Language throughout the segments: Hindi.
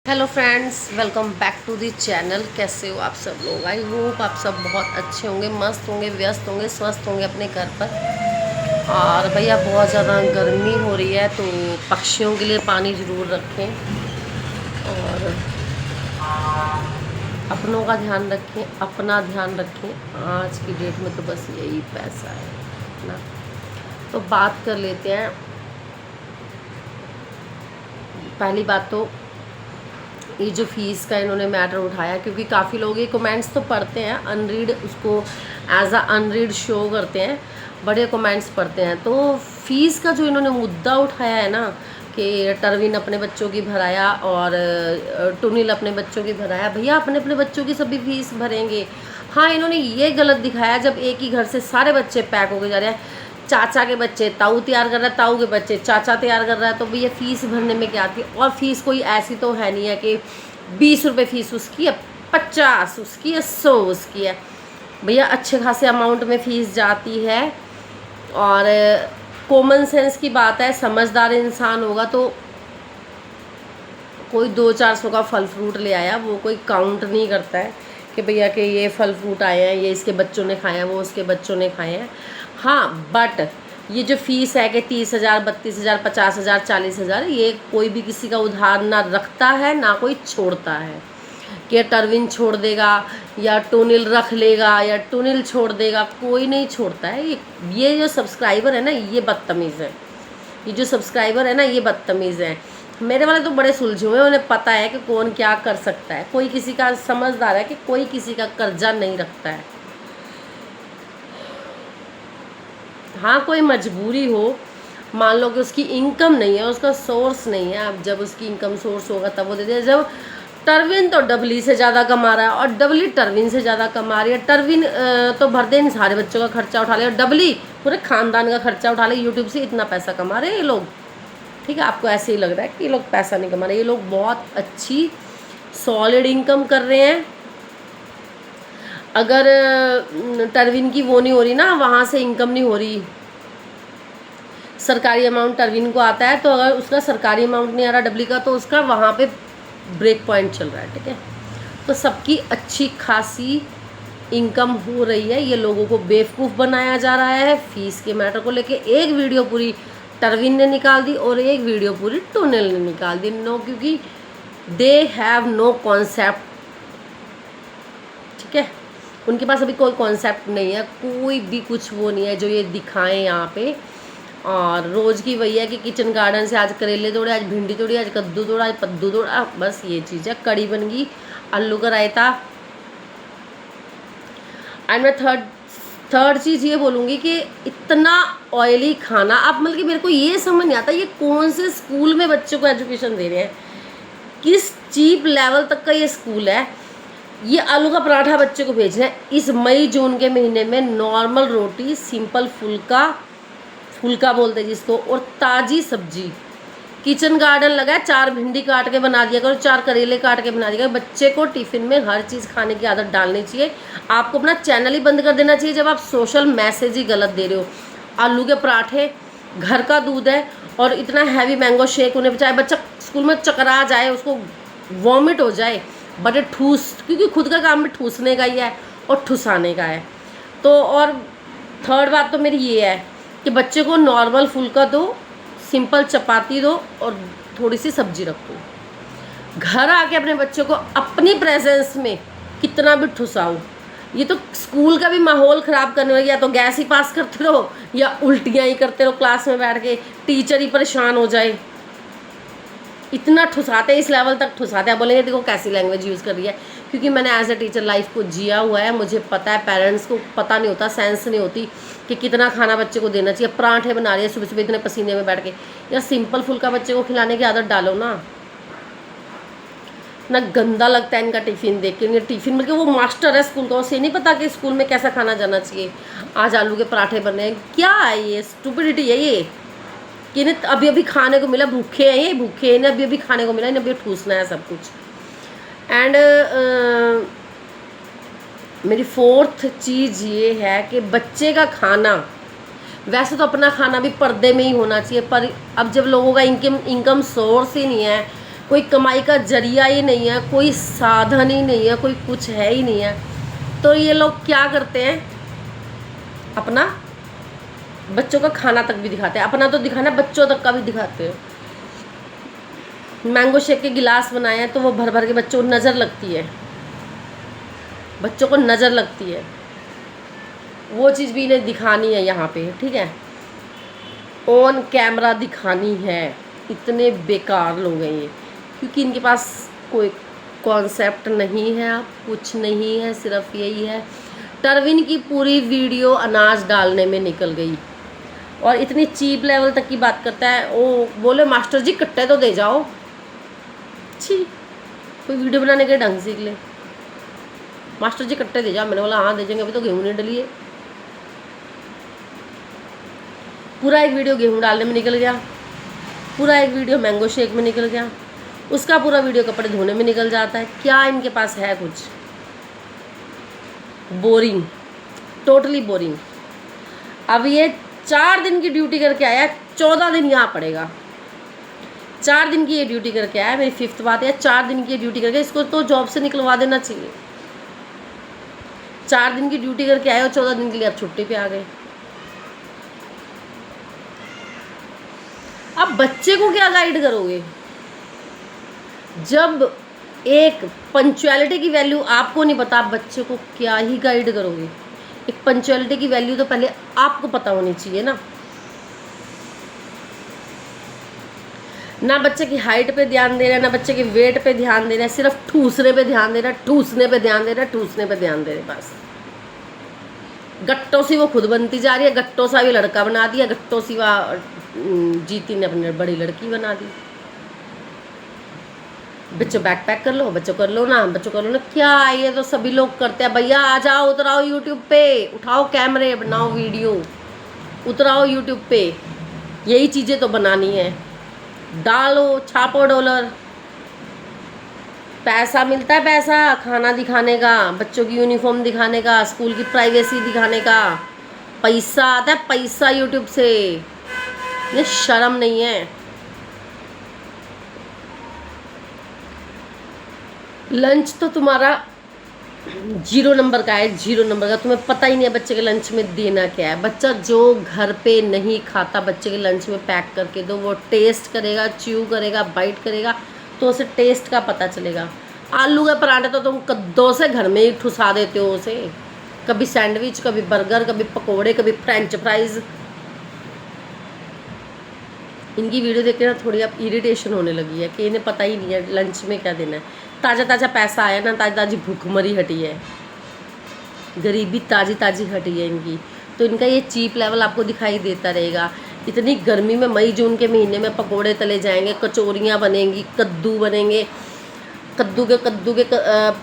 Hello friends, welcome back to the channel. कैसे हो आप सब लोग? आई होप आप सब बहुत अच्छे होंगे, मस्त होंगे, व्यस्त होंगे, स्वस्थ होंगे अपने घर पर। और भैया बहुत ज़्यादा गर्मी हो रही है, तो पक्षियों के लिए पानी ज़रूर रखें और अपनों का ध्यान रखें, अपना ध्यान रखें। आज की डेट में तो बस यही पैसा है ना। तो बात कर लेते हैं। पहली बात तो ये जो फ़ीस का इन्होंने मैटर उठाया, क्योंकि काफ़ी लोग ये कमेंट्स तो पढ़ते हैं, अनरीड उसको एज अ अनरीड शो करते हैं, बड़े कमेंट्स पढ़ते हैं। तो फ़ीस का जो इन्होंने मुद्दा उठाया है ना, कि टर्विन अपने बच्चों की भराया और टुनिल अपने बच्चों की भराया। भैया अपने अपने बच्चों की सभी फ़ीस भरेंगे। हाँ, इन्होंने ये गलत दिखाया जब एक ही घर से सारे बच्चे पैक होके जा रहे हैं। चाचा के बच्चे ताऊ तैयार कर रहा है, ताऊ के बच्चे चाचा तैयार कर रहा है, तो भैया फ़ीस भरने में क्या आती है? और फ़ीस कोई ऐसी तो है नहीं है कि 20 रुपये फ़ीस उसकी है, 50 उसकी है, 100 उसकी है। भैया अच्छे खासे अमाउंट में फ़ीस जाती है। और कॉमन सेंस की बात है, समझदार इंसान होगा तो कोई 200-400 का फल फ्रूट ले आया, वो कोई काउंट नहीं करता है कि भैया कि ये फल फ्रूट आए हैं, ये इसके बच्चों ने खाए हैं, वो उसके बच्चों ने खाए हैं। हाँ, बट ये जो फ़ीस है कि 30,000, 32,000, 50,000, 40,000, ये कोई भी किसी का उधार ना रखता है ना कोई छोड़ता है। कि टर्विन छोड़ देगा या टोनिल रख लेगा या टोनिल छोड़ देगा, कोई नहीं छोड़ता है। ये जो सब्सक्राइबर है ना, ये बदतमीज़ है। ये जो सब्सक्राइबर है ना, ये बदतमीज़ है। मेरे वाले तो बड़े सुलझे हुए हैं, उन्हें पता है कि कौन क्या कर सकता है। कोई किसी का समझदार है कि कोई किसी का कर्जा नहीं रखता है। हाँ, कोई मजबूरी हो, मान लो कि उसकी इनकम नहीं है, उसका सोर्स नहीं है, अब जब उसकी इनकम सोर्स होगा तब वो दे दे। जब टर्विन तो डबली से ज़्यादा कमा रहा है और डबली टर्विन से ज़्यादा कमा रही है। टर्विन तो भर दे, इन सारे बच्चों का खर्चा उठा ले, और डबली पूरे ख़ानदान का खर्चा उठा ले। यूट्यूब से इतना पैसा कमा रहे हैं ये लोग। ठीक है, आपको ऐसे ही लग रहा है कि ये लोग पैसा नहीं कमा रहे, ये लोग बहुत अच्छी सॉलिड इनकम कर रहे हैं। अगर टर्विन की वो नहीं हो रही ना, वहाँ से इनकम नहीं हो रही, सरकारी अमाउंट टर्विन को आता है, तो अगर उसका सरकारी अमाउंट नहीं आ रहा डबली का, तो उसका वहाँ पे ब्रेक पॉइंट चल रहा है। ठीक है, तो सबकी अच्छी खासी इनकम हो रही है। ये लोगों को बेवकूफ़ बनाया जा रहा है फ़ीस के मैटर को लेके। एक वीडियो पूरी टर्विन ने निकाल दी और एक वीडियो पूरी टोनिल ने निकाल दी। नो, क्योंकि दे हैव नो कॉन्सेप्ट। ठीक है, उनके पास अभी कोई कॉन्सेप्ट नहीं है, कोई भी कुछ वो नहीं है जो ये दिखाएं यहाँ पे। और रोज़ की वही है कि किचन गार्डन से आज करेले तोड़े, आज भिंडी तोड़ी, आज कद्दू तोड़ा, आज पद्दू तोड़ा, बस ये चीज़ है। कड़ी बन गई, आलू का रायता। एंड मैं थर्ड चीज़ ये बोलूँगी कि इतना ऑयली खाना, आप मतलब कि मेरे को ये समझ नहीं आता, ये कौन से स्कूल में बच्चों को एजुकेशन दे रहे हैं, किस चीप लेवल तक का ये स्कूल है। ये आलू का पराठा बच्चे को भेजना है इस मई जून के महीने में। नॉर्मल रोटी, सिंपल फुल्का, फुल्का बोलते हैं जिसको, और ताज़ी सब्जी। किचन गार्डन लगा है, 4 भिंडी काट के बना दिया करो, 4 करेले काट के बना दिया करो। बच्चे को टिफ़िन में हर चीज़ खाने की आदत डालनी चाहिए। आपको अपना चैनल ही बंद कर देना चाहिए जब आप सोशल मैसेज ही गलत दे रहे हो। आलू के पराठे, घर का दूध है, और इतना हैवी मैंगो शेक, उन्हें चाहे बच्चा स्कूल में चकरा जाए, उसको वॉमिट हो जाए, बट ठूस, क्योंकि खुद का काम भी ठूसने का ही है और ठुसाने का है। तो और थर्ड बात तो मेरी ये है कि बच्चे को नॉर्मल फुल्का दो, सिंपल चपाती दो और थोड़ी सी सब्जी रखो। घर आके अपने बच्चों को अपनी प्रेजेंस में कितना भी ठुसाओ। ये तो स्कूल का भी माहौल ख़राब करने वाली, या तो गैस ही पास करते रहो या उल्टियाँ ही करते रहो क्लास में बैठ के, टीचर ही परेशान हो जाए। इतना ठुसाते हैं, इस लेवल तक ठुसाते हैं। बोलेंगे देखो कैसी लैंग्वेज यूज़ कर रही है, क्योंकि मैंने एज ए टीचर लाइफ को जिया हुआ है, मुझे पता है। पेरेंट्स को पता नहीं होता, सेंस नहीं होती कि कितना खाना बच्चे को देना चाहिए। पराठे बना रही है सुबह सुबह इतने पसीने में बैठ के, या सिंपल फुल्का बच्चे को खिलाने की आदत डालो ना। ना गंदा लगता है इनका टिफ़िन देख के। टिफ़िन बल्कि वो मास्टर है स्कूल का, उसे नहीं पता कि स्कूल में कैसा खाना जाना चाहिए। आज आलू के पराठे बने हैं, क्या है ये? स्टुपिडिटी है ये कि इन्हें अभी अभी खाने को मिला, भूखे हैं ये, भूखे हैं, इन्हें अभी अभी खाने को मिला, इन्हें अभी ठूसना है सब कुछ। एंड मेरी फोर्थ चीज़ ये है कि बच्चे का खाना, वैसे तो अपना खाना भी पर्दे में ही होना चाहिए, पर अब जब लोगों का इनकम सोर्स ही नहीं है, कोई कमाई का जरिया ही नहीं है, कोई साधन ही नहीं है, कोई कुछ है ही नहीं है। तो ये लोग क्या करते हैं, अपना बच्चों का खाना तक भी दिखाते हैं, अपना तो दिखाना, बच्चों तक का भी दिखाते हैं। मैंगो शेक के गिलास बनाए हैं तो वो भर भर के बच्चों को नज़र लगती है, बच्चों को नज़र लगती है, वो चीज़ भी इन्हें दिखानी है यहाँ पे, ठीक है, ऑन कैमरा दिखानी है। इतने बेकार लोग हैं ये, क्योंकि इनके पास कोई कॉन्सेप्ट नहीं है, अब कुछ नहीं है, सिर्फ यही है। टरविन की पूरी वीडियो अनाज डालने में निकल गई और इतनी चीप लेवल तक की बात करता है। वो बोले मास्टर जी कट्टे तो दे जाओ, छी, कोई वीडियो बनाने के ढंग सीख ले। मास्टर जी कट्टे दे जाओ, मैंने बोला हाँ दे जाएंगे, अभी तो गेहूँ नहीं डली है। पूरा एक वीडियो गेहूँ डालने में निकल गया, पूरा एक वीडियो मैंगो शेक में निकल गया, उसका पूरा वीडियो कपड़े धोने में निकल जाता है। क्या इनके पास है कुछ? Boring, totally boring. अब ये 4 दिन की ड्यूटी करके आया, 14 दिन यहाँ पड़ेगा। 4 दिन की ये ड्यूटी करके आया, मेरी 5th बात है, 4 दिन की ड्यूटी करके इसको तो जॉब से निकलवा देना चाहिए। 4 दिन की ड्यूटी करके आए और 14 दिन के लिए आप छुट्टी पे आ गए। अब बच्चे को क्या गाइड करोगे जब एक पंक्चुअलिटी की वैल्यू आपको नहीं पता, आप बच्चे को क्या ही गाइड करोगे? एक पंक्चुअलिटी की वैल्यू तो पहले आपको पता होनी चाहिए ना। ना बच्चे की हाइट पे ध्यान दे रहे हैं, ना बच्चे के वेट पे ध्यान दे रहे हैं, सिर्फ ठूसने पे ध्यान दे रहा है, ठूसने पे ध्यान दे रहा है, ठूसने पे ध्यान दे रहे हैं बस। गट्टों सी वो खुद बनती जा रही है, गट्टों सा भी लड़का बना दिया, गट्टों सी वह जीती ने अपनी बड़ी लड़की बना दी। बच्चों बैक पैक कर लो, बच्चों कर लो ना, बच्चों कर लो ना, क्या ये तो सभी लोग करते हैं। भैया आ जाओ, उतराओ यूट्यूब पे, उठाओ कैमरे, बनाओ वीडियो, उतराओ यूट्यूब पे, यही चीज़ें तो बनानी है। डालो, छापो डॉलर, पैसा मिलता है, पैसा खाना दिखाने का, बच्चों की यूनिफॉर्म दिखाने का, स्कूल की प्राइवेसी दिखाने का, पैसा आता है, पैसा यूट्यूब से। ये शर्म नहीं है। लंच तो तुम्हारा 0 नंबर का है, 0 नंबर का। तुम्हें पता ही नहीं है बच्चे के लंच में देना क्या है। बच्चा जो घर पे नहीं खाता, बच्चे के लंच में पैक करके दो, वो टेस्ट करेगा, च्यू करेगा, बाइट करेगा, तो उसे टेस्ट का पता चलेगा। आलू के पराठे तो तुम कद्दों से घर में ही ठुसा देते हो उसे, कभी सैंडविच, कभी बर्गर, कभी पकोड़े, कभी फ्रेंच फ्राइज। इनकी वीडियो देख के ना थोड़ी अब इरिटेशन होने लगी है कि इन्हें पता ही नहीं है लंच में क्या देना है। ताज़ा ताज़ा पैसा आया ना, ताज़ी ताज़ी भूखमरी हटी है, गरीबी ताज़ी ताज़ी हटी है इनकी। तो इनका ये चीप लेवल आपको दिखाई देता रहेगा। इतनी गर्मी में, मई जून के महीने में पकोड़े तले जाएंगे, कचौरियाँ बनेंगी, कद्दू बनेंगे, कद्दू के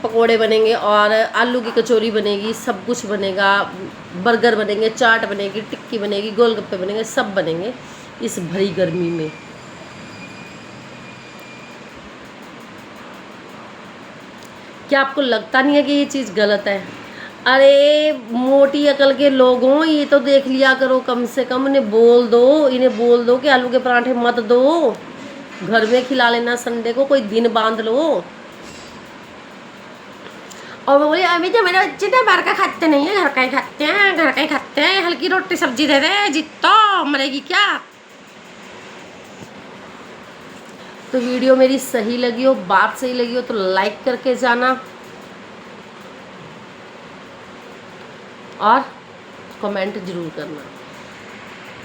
पकोड़े बनेंगे और आलू की कचौरी बनेगी, सब कुछ बनेगा, बर्गर बनेंगे, चाट बनेगी, टिक्की बनेगी, गोलगप्पे बनेंगे, सब बनेंगे इस भरी गर्मी में। क्या आपको लगता नहीं है कि ये चीज़ गलत है? अरे मोटी अकल के लोग हों, ये तो देख लिया करो, कम से कम इन्हें बोल दो कि आलू के पराठे मत दो, घर में खिला लेना, संडे को कोई दिन बांध लो। और वो बोले अभी तो मेरे बच्चे तो बाहर का खाते नहीं है, घर का ही खाते हैं, घर का ही खाते हैं, हल्की रोटी सब्जी दे दे जितना मरेगी क्या। तो वीडियो मेरी सही लगी हो, बात सही लगी हो तो लाइक करके जाना और कमेंट जरूर करना।